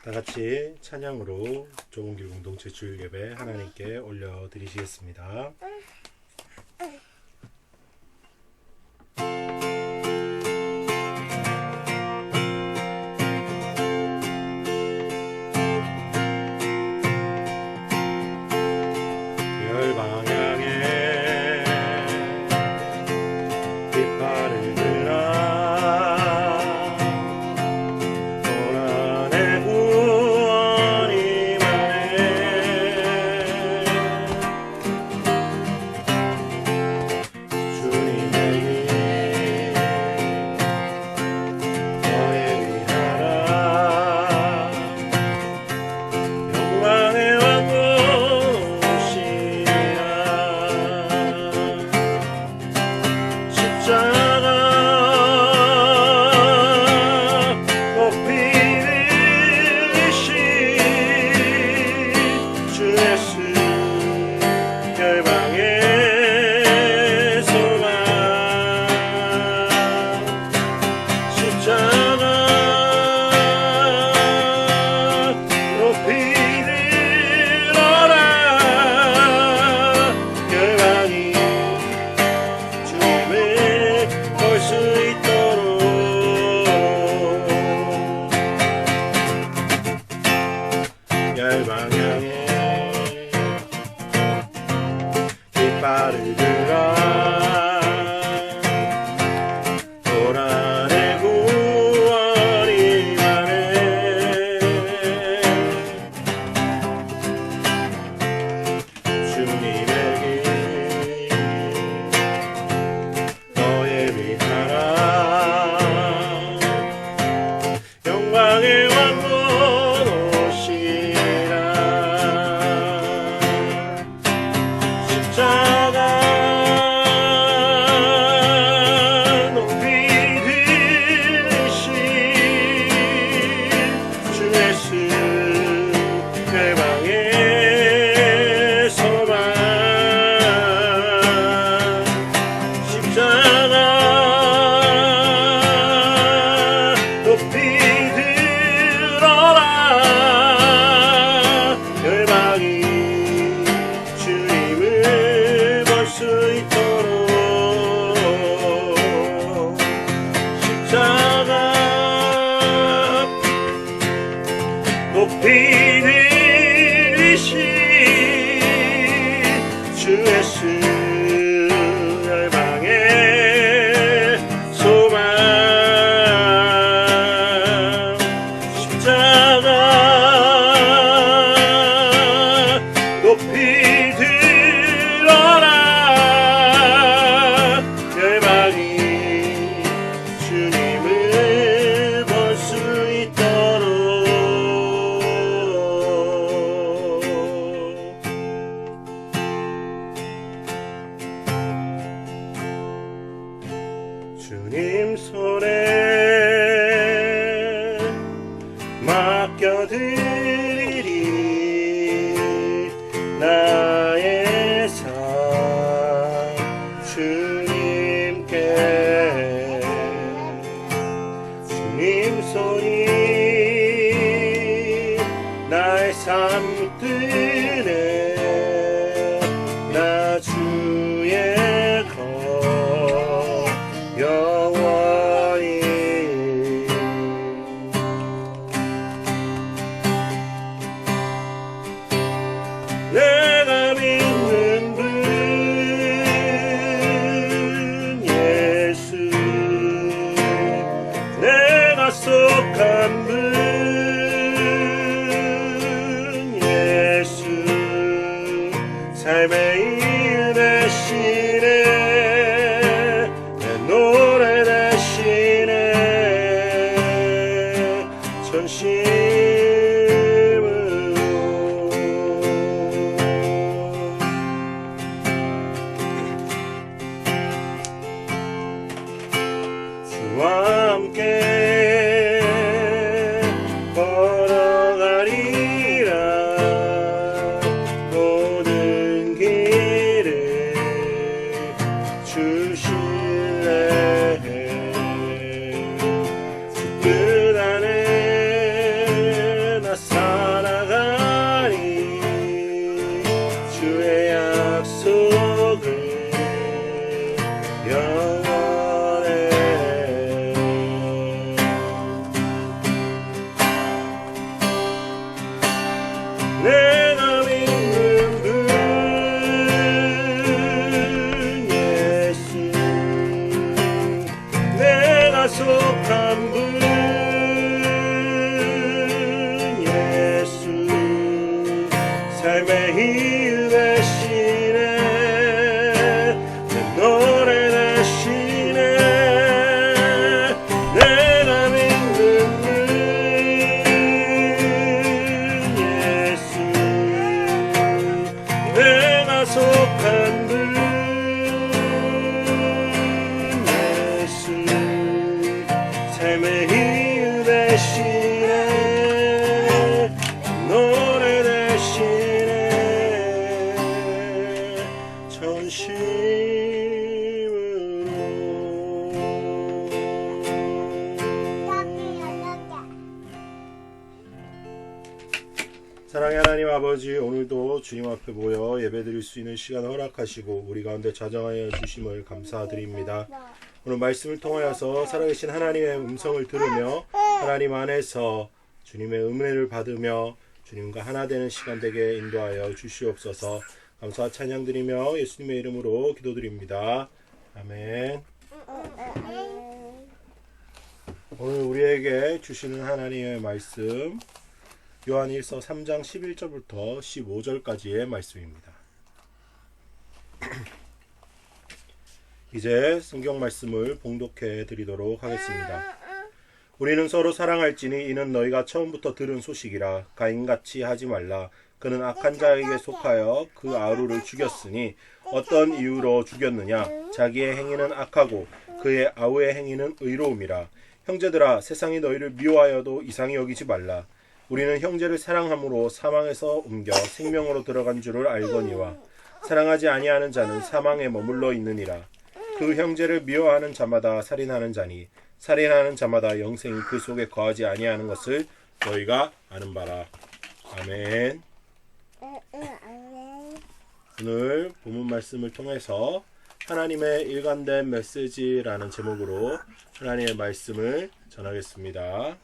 다 같이 찬양으로 좁은 길 공동체 주일 예배 하나님께 올려드리시겠습니다. 열 방향에 깃발을 들어 고난의 구원이 많네. 주님의 길 너의 위하라. 영광의 왕 열방향에 깃발을 들어 고난의 구원이 많네. 주님의 길 너의 위하라. 영광의 왕 높이 들으신 주 예수 열방의 소망. 십자가 높이 들어라. 열방이 주님을 볼 수 있도록 주님 손에 맡겨드리리 나의 삶. 주님께 주님 손이 나의 삶 붙드네. 나 주의 것 영원히. 내가 믿는 분 예수. 내가 속한 분 예수. 삶의 일 대신에 내 노래 대신에 전심으로 주와 함께 걸어가리라. 모든 길을 주실래. 주 뜻 안에 삶의 힘 되시네 내 노래 되시네 내가 믿는 예수 내가 속한 예수 삶의 힘 되시네 노래 되시네 사랑의 하나님 아버지, 오늘도 주님 앞에 모여 예배드릴 수 있는 시간을 허락하시고 우리 가운데 자정하여 주심을 감사드립니다. 오늘 말씀을 통하여서 살아계신 하나님의 음성을 들으며 하나님 안에서 주님의 은혜를 받으며 주님과 하나 되는 시간 되게 인도하여 주시옵소서. 감사와 찬양드리며 예수님의 이름으로 기도드립니다. 아멘. 오늘 우리에게 주시는 하나님의 말씀 요한일서 3장 11절부터 15절까지의 말씀입니다. 이제 성경 말씀을 봉독해 드리도록 하겠습니다. 우리는 서로 사랑할지니 이는 너희가 처음부터 들은 소식이라. 가인같이 하지 말라. 그는 악한 자에게 속하여 그 아우를 죽였으니 어떤 이유로 죽였느냐? 자기의 행위는 악하고 그의 아우의 행위는 의로움이라. 형제들아, 세상이 너희를 미워하여도 이상히 여기지 말라. 우리는 형제를 사랑함으로 사망에서 옮겨 생명으로 들어간 줄을 알거니와 사랑하지 아니하는 자는 사망에 머물러 있느니라. 그 형제를 미워하는 자마다 살인하는 자니 살인하는 자마다 영생이 그 속에 거하지 아니하는 것을 너희가 아는 바라. 아멘. 오늘 본문 말씀을 통해서 하나님의 일관된 메시지라는 제목으로 하나님의 말씀을 전하겠습니다.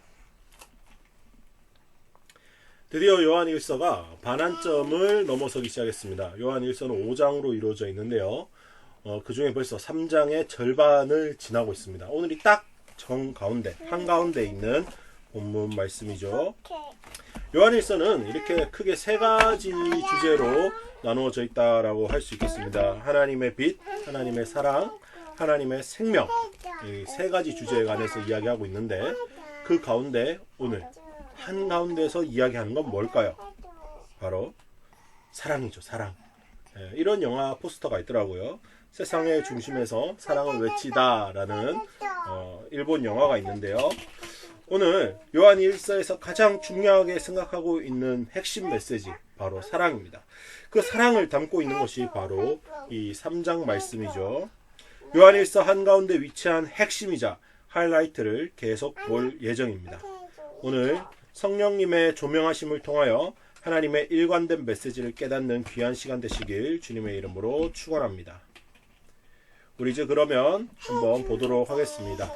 드디어 요한일서가 반환점을 넘어서기 시작했습니다. 요한일서는 5장으로 이루어져 있는데요. 그 중에 벌써 3장의 절반을 지나고 있습니다. 오늘이 딱 정가운데, 한가운데 있는 본문 말씀이죠. 요한일서는 이렇게 크게 세 가지 주제로 나누어져 있다라고 할 수 있겠습니다. 하나님의 빛, 하나님의 사랑, 하나님의 생명, 이 세 가지 주제에 관해서 이야기하고 있는데 그 가운데 오늘 한가운데서 이야기하는 건 뭘까요? 바로 사랑이죠. 사랑. 이런 영화 포스터가 있더라고요. 세상의 중심에서 사랑을 외치다 라는 일본 영화가 있는데요. 오늘 요한 1서에서 가장 중요하게 생각하고 있는 핵심 메시지 바로 사랑입니다. 그 사랑을 담고 있는 것이 바로 이 3장 말씀이죠. 요한 1서 한가운데 위치한 핵심이자 하이라이트를 계속 볼 예정입니다. 오늘 성령님의 조명하심을 통하여 하나님의 일관된 메시지를 깨닫는 귀한 시간 되시길 주님의 이름으로 축원합니다. 우리 이제 그러면 한번 보도록 하겠습니다.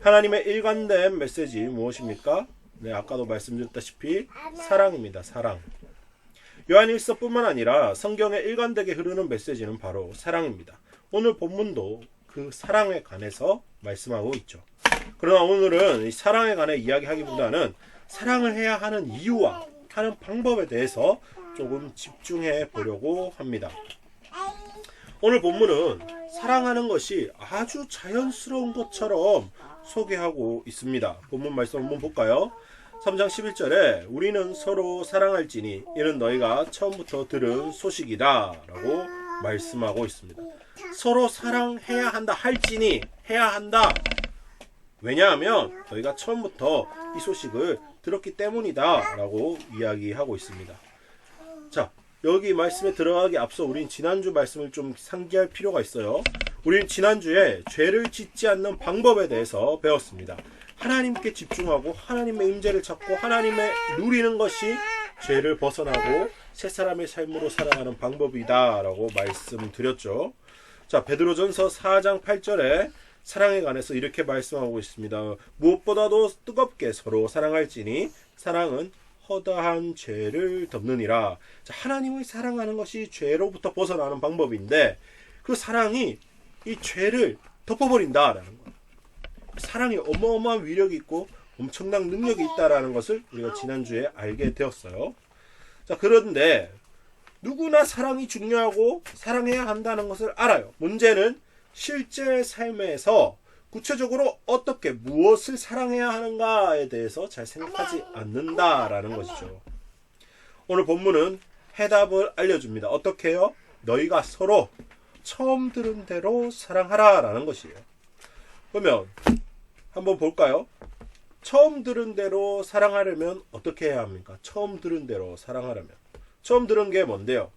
하나님의 일관된 메시지 무엇입니까? 네, 아까도 말씀드렸다시피 사랑입니다. 사랑. 요한일서뿐만 아니라 성경에 일관되게 흐르는 메시지는 바로 사랑입니다. 오늘 본문도 그 사랑에 관해서 말씀하고 있죠. 그러나 오늘은 이 사랑에 관해 이야기하기보다는 사랑을 해야 하는 이유와 하는 방법에 대해서 조금 집중해 보려고 합니다. 오늘 본문은 사랑하는 것이 아주 자연스러운 것처럼 소개하고 있습니다. 본문 말씀 한번 볼까요? 3장 11절에 우리는 서로 사랑할지니 이는 너희가 처음부터 들은 소식이다 라고 말씀하고 있습니다. 서로 사랑해야 한다. 할지니 해야 한다. 왜냐하면 너희가 처음부터 이 소식을 들었기 때문이다 라고 이야기하고 있습니다. 자, 여기 말씀에 들어가기 앞서 우린 지난주 말씀을 좀 상기할 필요가 있어요. 우린 지난주에 죄를 짓지 않는 방법에 대해서 배웠습니다. 하나님께 집중하고 하나님의 임재를 찾고 하나님의 누리는 것이 죄를 벗어나고 새 사람의 삶으로 살아가는 방법이다 라고 말씀드렸죠. 자, 베드로전서 4장 8절에 사랑에 관해서 이렇게 말씀하고 있습니다. 무엇보다도 뜨겁게 서로 사랑할지니 사랑은 허다한 죄를 덮느니라. 자, 하나님을 사랑하는 것이 죄로부터 벗어나는 방법인데 그 사랑이 이 죄를 덮어버린다라는 거예요. 사랑이 어마어마한 위력이 있고 엄청난 능력이 있다라는 것을 우리가 지난주에 알게 되었어요. 자, 그런데 누구나 사랑이 중요하고 사랑해야 한다는 것을 알아요. 문제는 실제 삶에서 구체적으로 어떻게 무엇을 사랑해야 하는가에 대해서 잘 생각하지 않는다라는 것이죠. 오늘 본문은 해답을 알려줍니다. 어떻게 해요? 너희가 서로 처음 들은 대로 사랑하라 라는 것이에요. 그러면 한번 볼까요? 처음 들은 대로 사랑하려면 어떻게 해야 합니까? 처음 들은 대로 사랑하려면 처음 들은 게 뭔데요?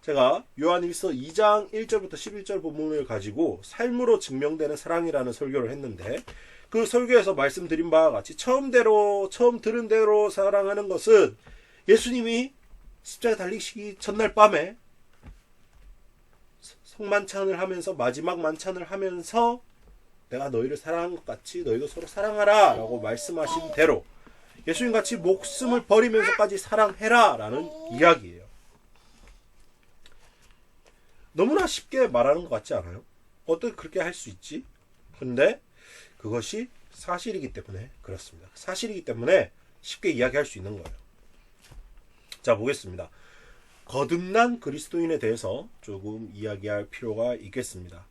제가 요한일서 2장 1절부터 11절 본문을 가지고 삶으로 증명되는 사랑이라는 설교를 했는데 그 설교에서 말씀드린 바와 같이 처음 들은 대로 사랑하는 것은 예수님이 십자가 달리시기 전날 밤에 성만찬을 하면서 마지막 만찬을 하면서 내가 너희를 사랑한 것 같이 너희도 서로 사랑하라 라고 말씀하신 대로 예수님같이 목숨을 버리면서까지 사랑해라 라는 이야기예요. 너무나 쉽게 말하는 것 같지 않아요? 어떻게 그렇게 할 수 있지? 근데 그것이 사실이기 때문에 그렇습니다. 사실이기 때문에 쉽게 이야기할 수 있는 거예요. 자, 보겠습니다. 거듭난 그리스도인에 대해서 조금 이야기할 필요가 있겠습니다.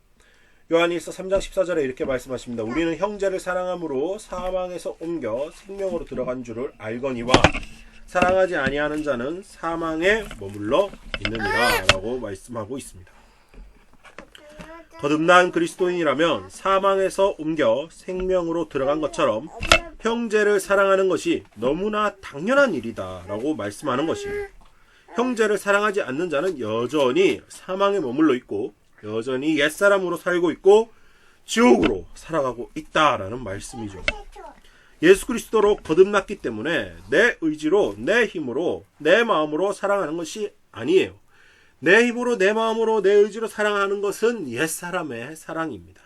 요한일서 3장 14절에 이렇게 말씀하십니다. 우리는 형제를 사랑함으로 사망에서 옮겨 생명으로 들어간 줄을 알거니와 사랑하지 아니하는 자는 사망에 머물러 있느니라 라고 말씀하고 있습니다. 거듭난 그리스도인이라면 사망에서 옮겨 생명으로 들어간 것처럼 형제를 사랑하는 것이 너무나 당연한 일이다 라고 말씀하는 것입니다. 형제를 사랑하지 않는 자는 여전히 사망에 머물러 있고 여전히 옛사람으로 살고 있고 지옥으로 살아가고 있다라는 말씀이죠. 예수 그리스도로 거듭났기 때문에 내 의지로 내 힘으로 내 마음으로 사랑하는 것이 아니에요. 내 힘으로 내 마음으로 내 의지로 사랑하는 것은 옛사람의 사랑입니다.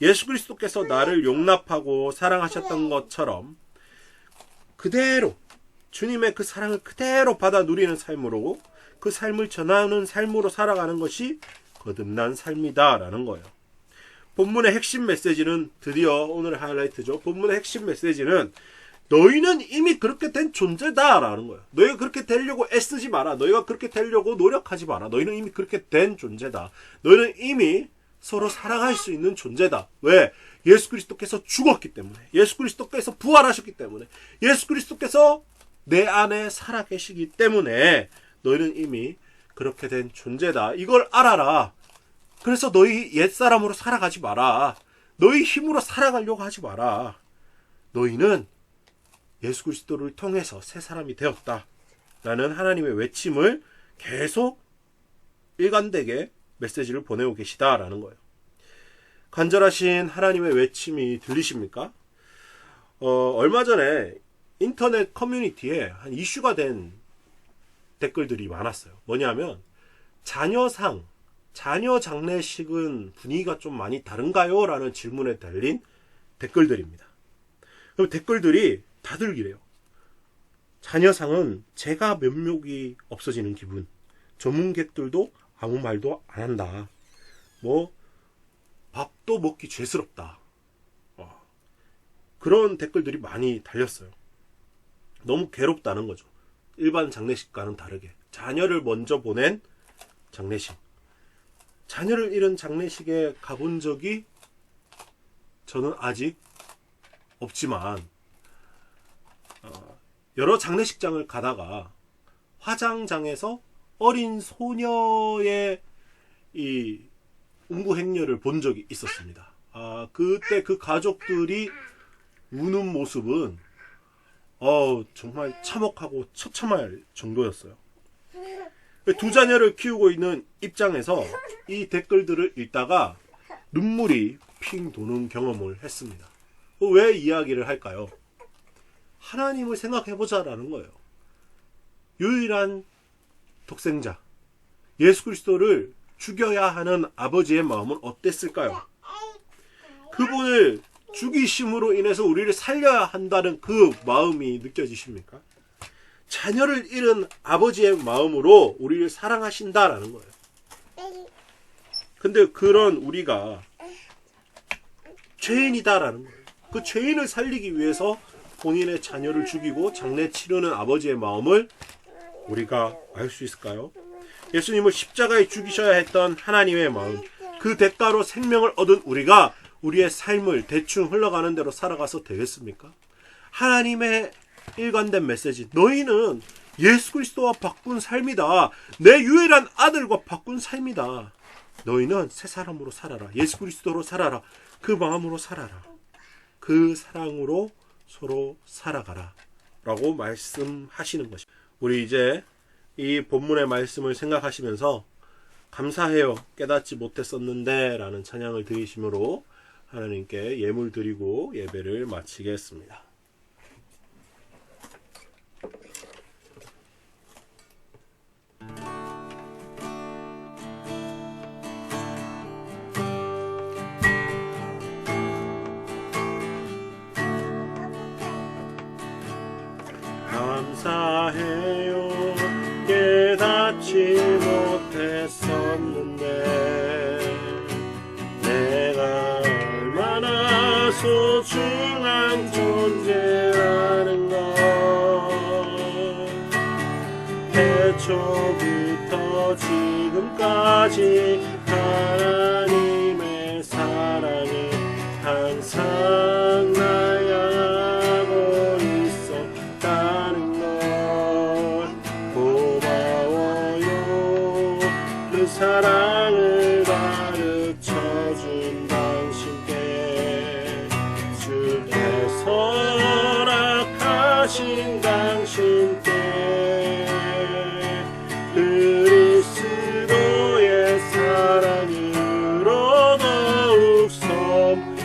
예수 그리스도께서 나를 용납하고 사랑하셨던 것처럼 그대로 주님의 그 사랑을 그대로 받아 누리는 삶으로 그 삶을 전하는 삶으로 살아가는 것이 거듭난 삶이다라는 거예요. 본문의 핵심 메시지는 드디어 오늘의 하이라이트죠. 본문의 핵심 메시지는 너희는 이미 그렇게 된 존재다라는 거예요. 너희가 그렇게 되려고 애쓰지 마라. 너희가 그렇게 되려고 노력하지 마라. 너희는 이미 그렇게 된 존재다. 너희는 이미 서로 사랑할 수 있는 존재다. 왜? 예수 그리스도께서 죽었기 때문에, 예수 그리스도께서 부활하셨기 때문에, 예수 그리스도께서 내 안에 살아계시기 때문에 너희는 이미 그렇게 된 존재다. 이걸 알아라. 그래서 너희 옛사람으로 살아가지 마라. 너희 힘으로 살아가려고 하지 마라. 너희는 예수 그리스도를 통해서 새 사람이 되었다. 라는 하나님의 외침을 계속 일관되게 메시지를 보내고 계시다라는 거예요. 간절하신 하나님의 외침이 들리십니까? 얼마 전에 인터넷 커뮤니티에 한 이슈가 된 댓글들이 많았어요. 뭐냐면 자녀 장례식은 분위기가 좀 많이 다른가요? 라는 질문에 달린 댓글들입니다. 그럼 댓글들이 다들 이래요. 자녀상은 제가 면목이 없어지는 기분. 전문객들도 아무 말도 안 한다. 밥도 먹기 죄스럽다. 그런 댓글들이 많이 달렸어요. 너무 괴롭다는 거죠. 일반 장례식과는 다르게. 자녀를 먼저 보낸 장례식. 자녀를 잃은 장례식에 가본 적이 저는 아직 없지만 여러 장례식장을 가다가 화장장에서 어린 소녀의 이 운구 행렬을 본 적이 있었습니다. 그때 그 가족들이 우는 모습은 정말 참혹하고 처참할 정도였어요. 두 자녀를 키우고 있는 입장에서 이 댓글들을 읽다가 눈물이 핑 도는 경험을 했습니다. 왜 이야기를 할까요? 하나님을 생각해보자라는 거예요. 유일한 독생자 예수 그리스도를 죽여야 하는 아버지의 마음은 어땠을까요? 그분을 죽이심으로 인해서 우리를 살려야 한다는 그 마음이 느껴지십니까? 자녀를 잃은 아버지의 마음으로 우리를 사랑하신다라는 거예요. 근데 그런 우리가 죄인이다라는 거예요. 그 죄인을 살리기 위해서 본인의 자녀를 죽이고 장례 치르는 아버지의 마음을 우리가 알 수 있을까요? 예수님을 십자가에 죽이셔야 했던 하나님의 마음, 그 대가로 생명을 얻은 우리가 우리의 삶을 대충 흘러가는 대로 살아가서 되겠습니까? 하나님의 일관된 메시지, 너희는 예수 그리스도와 바꾼 삶이다. 내 유일한 아들과 바꾼 삶이다. 너희는 새 사람으로 살아라. 예수 그리스도로 살아라. 그 마음으로 살아라. 그 사랑으로 서로 살아가라. 라고 말씀하시는 것입니다. 우리 이제 이 본문의 말씀을 생각하시면서 감사해요. 깨닫지 못했었는데 라는 찬양을 드리심으로 하나님께 예물 드리고 예배를 마치겠습니다. 감사해요. 깨닫지 못했었는데 내가 얼마나 소중한 존재라는 걸 태초부터 지금까지 하나님의 사랑이 항상 날 향하고 있었다는 걸 고마워요. 그 사랑을 가르쳐준 당신께 주께서 허락하신 당신께 그리스도의 사랑으로 더욱 섬기며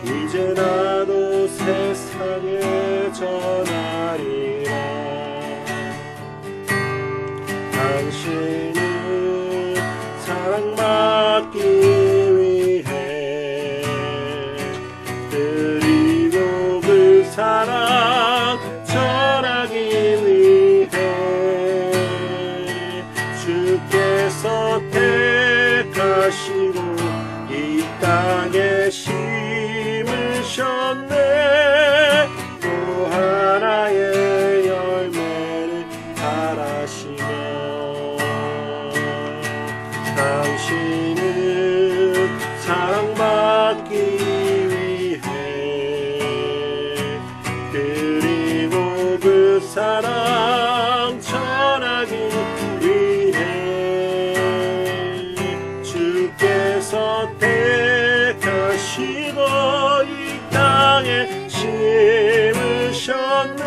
이제 나도 세상에 전하리라. 당신은 사랑받기 위해 그리고 그 사랑 전하기 위해 주께서 택하시고 이 땅에 심으셨네. 또 하나의 열매를 바라시며 당신은 사랑받기 위해 그리고 그 사랑 전하기 위해 주께서 택하시고 이 땅에 심으셨네.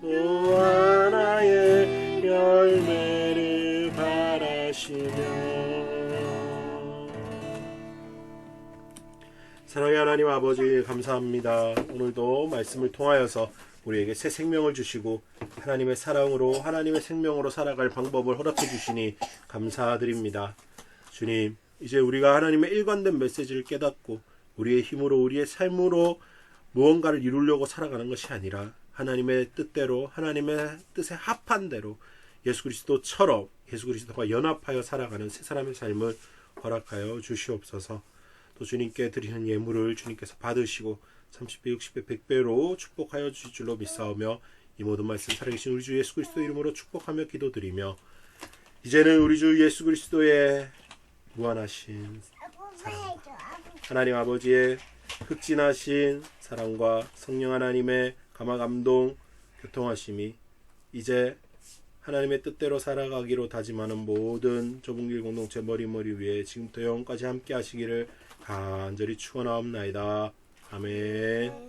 또 하나의 열매를 바라시며. 사랑의 하나님 아버지 감사합니다. 오늘도 말씀을 통하여서 우리에게 새 생명을 주시고 하나님의 사랑으로 하나님의 생명으로 살아갈 방법을 허락해 주시니 감사드립니다. 주님, 이제 우리가 하나님의 일관된 메시지를 깨닫고 우리의 힘으로 우리의 삶으로 무언가를 이루려고 살아가는 것이 아니라 하나님의 뜻대로 하나님의 뜻에 합한 대로 예수 그리스도처럼 예수 그리스도와 연합하여 살아가는 새 사람의 삶을 허락하여 주시옵소서. 또 주님께 드리는 예물을 주님께서 받으시고 30배, 60배, 100배로 축복하여 주실 줄로 믿사오며 이 모든 말씀 살아계신 우리 주 예수 그리스도 이름으로 축복하며 기도드리며 이제는 우리 주 예수 그리스도의 무한하신 사랑과 하나님 아버지의 흑진하신 사랑과 성령 하나님의 감화감동 교통하심이 이제 하나님의 뜻대로 살아가기로 다짐하는 모든 좁은 길 공동체 머리 위에 지금부터 영원까지 함께 하시기를 간절히 축원하옵나이다. 아멘.